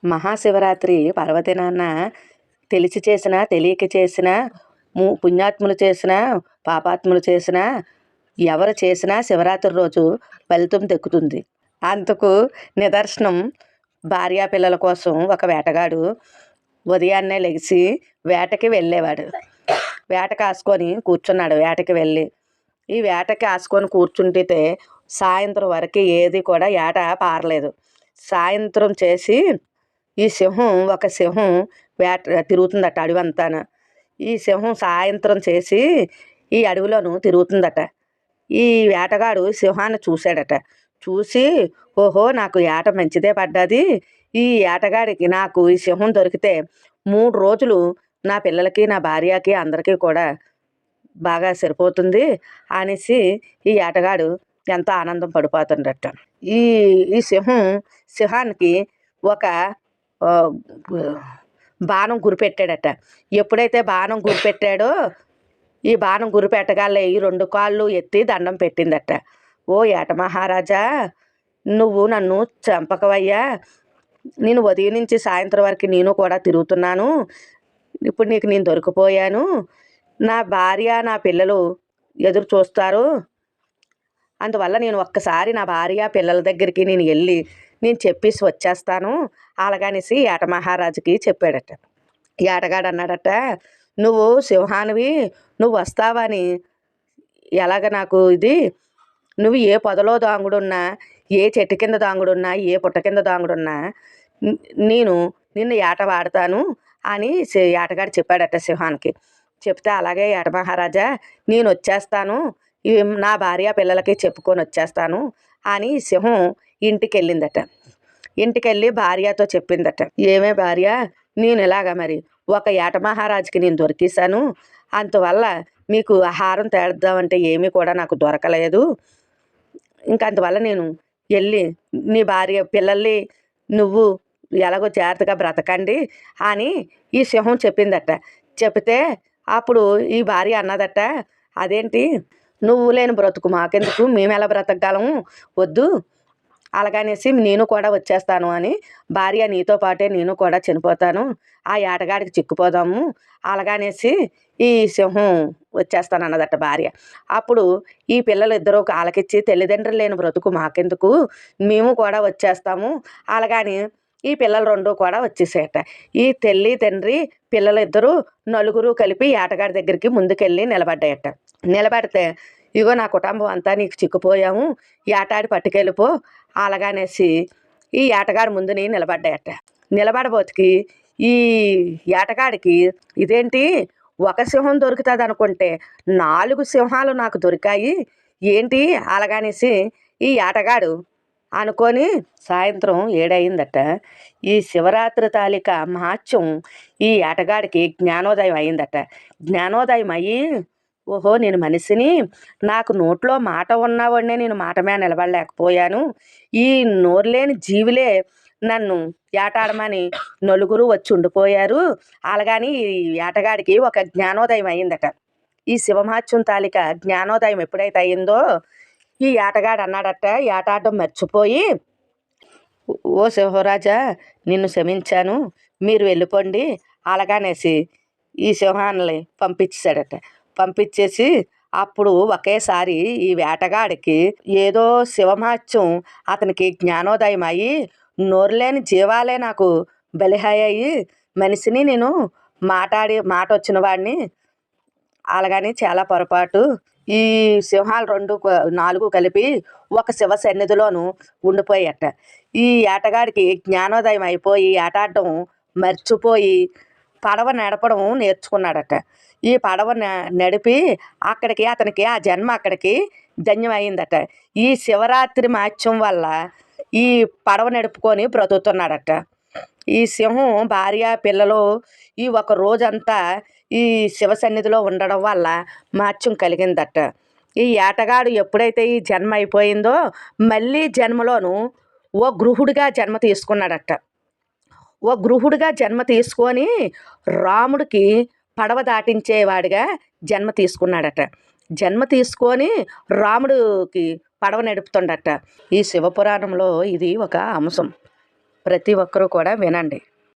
మహాశివరాత్రి పర్వదినాన తెలిసి చేసినా, తెలియక చేసినా, పుణ్యాత్ములు చేసినా, పాపాత్ములు చేసినా, ఎవరు చేసినా శివరాత్రి రోజు ఫలితం దక్కుతుంది. అందుకు నిదర్శనం భార్యాపిల్లల కోసం ఒక వేటగాడు ఉదయాన్నే లెగిసి వేటకి వెళ్ళేవాడు. వేట కాసుకొని కూర్చున్నాడు. వేటకి వెళ్ళి ఈ వేట కాసుకొని కూర్చుంటే సాయంత్రం వరకు ఏది కూడా ఏట పారలేదు. సాయంత్రం చేసి ఈ ఒక సింహం వేట తిరుగుతుందట అడవంతాన. ఈ సింహం సాయంత్రం చేసి ఈ అడవిలోను తిరుగుతుందట. ఈ వేటగాడు సింహాన్ని చూశాడట. చూసి ఓహో, నాకు ఏట మంచిదే పడ్డది. ఈ ఏటగాడికి నాకు ఈ సింహం దొరికితే 3 రోజులు నా పిల్లలకి, నా భార్యకి, అందరికీ కూడా బాగా సరిపోతుంది అనేసి ఈ ఏటగాడు ఎంతో ఆనందం పడిపోతుండట. ఈ ఈ సింహానికి ఒక బాణం గురిపెట్టాడట. ఎప్పుడైతే బాణం గురిపెట్టాడో ఈ బాణం గురిపెట్టగానే ఈ 2 కాళ్ళు ఎత్తి దండం పెట్టిందట. ఓ ఏట మహారాజా, నువ్వు నన్ను చంపకవయ్యా. నేను ఉదయం నుంచి సాయంత్రం వరకు నేను కూడా తిరుగుతున్నాను. ఇప్పుడు నీకు నేను దొరికిపోయాను. నా భార్య, నా పిల్లలు ఎదురు చూస్తారు. అందువల్ల నేను ఒక్కసారి నా భార్య పిల్లల దగ్గరికి నేను వెళ్ళి నేను చెప్పేసి వచ్చేస్తాను అలాగనేసి ఏట మహారాజుకి చెప్పాడట. ఏటగాడు అన్నాడట, నువ్వు సింహానివి, నువ్వు వస్తావని ఎలాగ నాకు ఇది, నువ్వు ఏ పొదలో దాంగుడున్నా, ఏ చెట్టు కింద దాంగుడున్నా, ఏ పుట్ట కింద దాంగుడున్నా నేను నిన్ను ఏట వాడతాను అని ఏటగాడు చెప్పాడట సింహానికి. చెప్తే అలాగే ఏట మహారాజా, నేను వచ్చేస్తాను, ఇవి నా భార్య పిల్లలకి చెప్పుకొని వచ్చేస్తాను అని సింహం ఇంటికి వెళ్ళిందట. ఇంటికి వెళ్ళి భార్యతో చెప్పిందట, ఏమే భార్య, నేను ఇలాగ మరి ఒక ఏట మహారాజుకి నేను దొరికేశాను. అందువల్ల మీకు ఆహారం తేద్దామంటే ఏమీ కూడా నాకు దొరకలేదు. ఇంకా అందువల్ల నేను వెళ్ళి నీ భార్య పిల్లల్ని నువ్వు ఎలాగో జాగ్రత్తగా బ్రతకండి అని ఈ సింహం చెప్పిందట. చెప్తే అప్పుడు ఈ భార్య అన్నదట, అదేంటి, నువ్వు లేని బ్రతుకు మాకెందుకు, మేము ఎలా బ్రతకగలము, వద్దు అలాగనేసి నేను కూడా వచ్చేస్తాను అని, భార్య నీతో పాటే నేను కూడా చనిపోతాను, ఆ ఏటగాడికి చిక్కుపోదాము అలాగనేసి ఈ సింహం వచ్చేస్తాను అన్నదట భార్య. అప్పుడు ఈ పిల్లలు ఇద్దరు ఆలకిచ్చి, తల్లిదండ్రులు లేని బ్రతుకు మాకెందుకు, మేము కూడా వచ్చేస్తాము అలాగని ఈ పిల్లలు 2 కూడా వచ్చేసాయట. ఈ తల్లి తండ్రి పిల్లలు ఇద్దరు నలుగురు కలిపి ఏటగాడి దగ్గరికి ముందుకెళ్ళి నిలబడ్డాయట. నిలబడితే, ఇగో నా కుటుంబం అంతా నీకు చిక్కుపోయాము, ఏటాడి పట్టుకెళ్ళిపో అలాగనేసి ఈ ఏటగాడి ముందుని నిలబడ్డాయట. నిలబడబోతుకి ఈ ఏటగాడికి ఇదేంటి, ఒక సింహం దొరుకుతుంది అనుకుంటే 4 సింహాలు నాకు దొరికాయి ఏంటి అలాగనేసి ఈ ఏటగాడు అనుకొని సాయంత్రం 7 అయిందట. ఈ శివరాత్రి తాలూక మహత్యం ఈ ఏటగాడికి జ్ఞానోదయం అయిందట. జ్ఞానోదయం అయ్యి, ఓహో, నేను మనిషిని, నాకు నోట్లో మాట ఉన్నవాడినే నేను మాట మీద నిలబడలేకపోయాను, ఈ నోరు లేని జీవులే నన్ను ఏటాడమని నలుగురు వచ్చి ఉండిపోయారు అలాగని ఈ ఏటగాడికి ఒక జ్ఞానోదయం అయిందట. ఈ శివమహత్యం తాలూక జ్ఞానోదయం ఎప్పుడైతే అయిందో ఈ ఏటగాడు అన్నాడట, ఏటాడడం మర్చిపోయి, ఓ సింహరాజా, నిన్ను క్షమించాను, మీరు వెళ్ళిపోండి అలాగనేసి ఈ సింహాన్ని పంపించాడట. పంపించేసి అప్పుడు ఒకేసారి ఈ వేటగాడికి ఏదో శివమహత్యం అతనికి జ్ఞానోదయం అయ్యి, నోరులేని జీవాలే నాకు బలిహాయి, మనిషిని నేను మాట వచ్చిన వాడిని అలాగని చాలా పొరపాటు, ఈ సింహాలు 4 కలిపి ఒక శివ సన్నిధిలోను ఉండిపోయట. ఈ ఏటగాడికి జ్ఞానోదయం అయిపోయి ఏటాడడం మర్చిపోయి పడవ నడపడం నేర్చుకున్నాడట. ఈ పడవ నడిపి అతనికి ఆ జన్మ అక్కడికి ధన్యమైందట. ఈ శివరాత్రి మహత్యం వల్ల ఈ పడవ నడుపుకొని బ్రతుకుతున్నాడట. ఈ సింహం భార్య పిల్లలు ఈ ఒక రోజంతా ఈ శివ సన్నిధిలో ఉండడం వల్ల మహత్యం కలిగిందట. ఈ ఏటగాడు ఎప్పుడైతే ఈ జన్మ అయిపోయిందో మళ్ళీ జన్మలోను ఓ గృహుడిగా జన్మ తీసుకున్నాడట. ఓ గృహుడిగా జన్మ తీసుకొని రాముడికి పడవ దాటించేవాడిగా జన్మ తీసుకున్నాడట. జన్మ తీసుకొని రాముడికి పడవ నడుపుతుండట. ఈ శివపురాణంలో ఇది ఒక అంశం. ప్రతి ఒక్కరూ కూడా వినండి.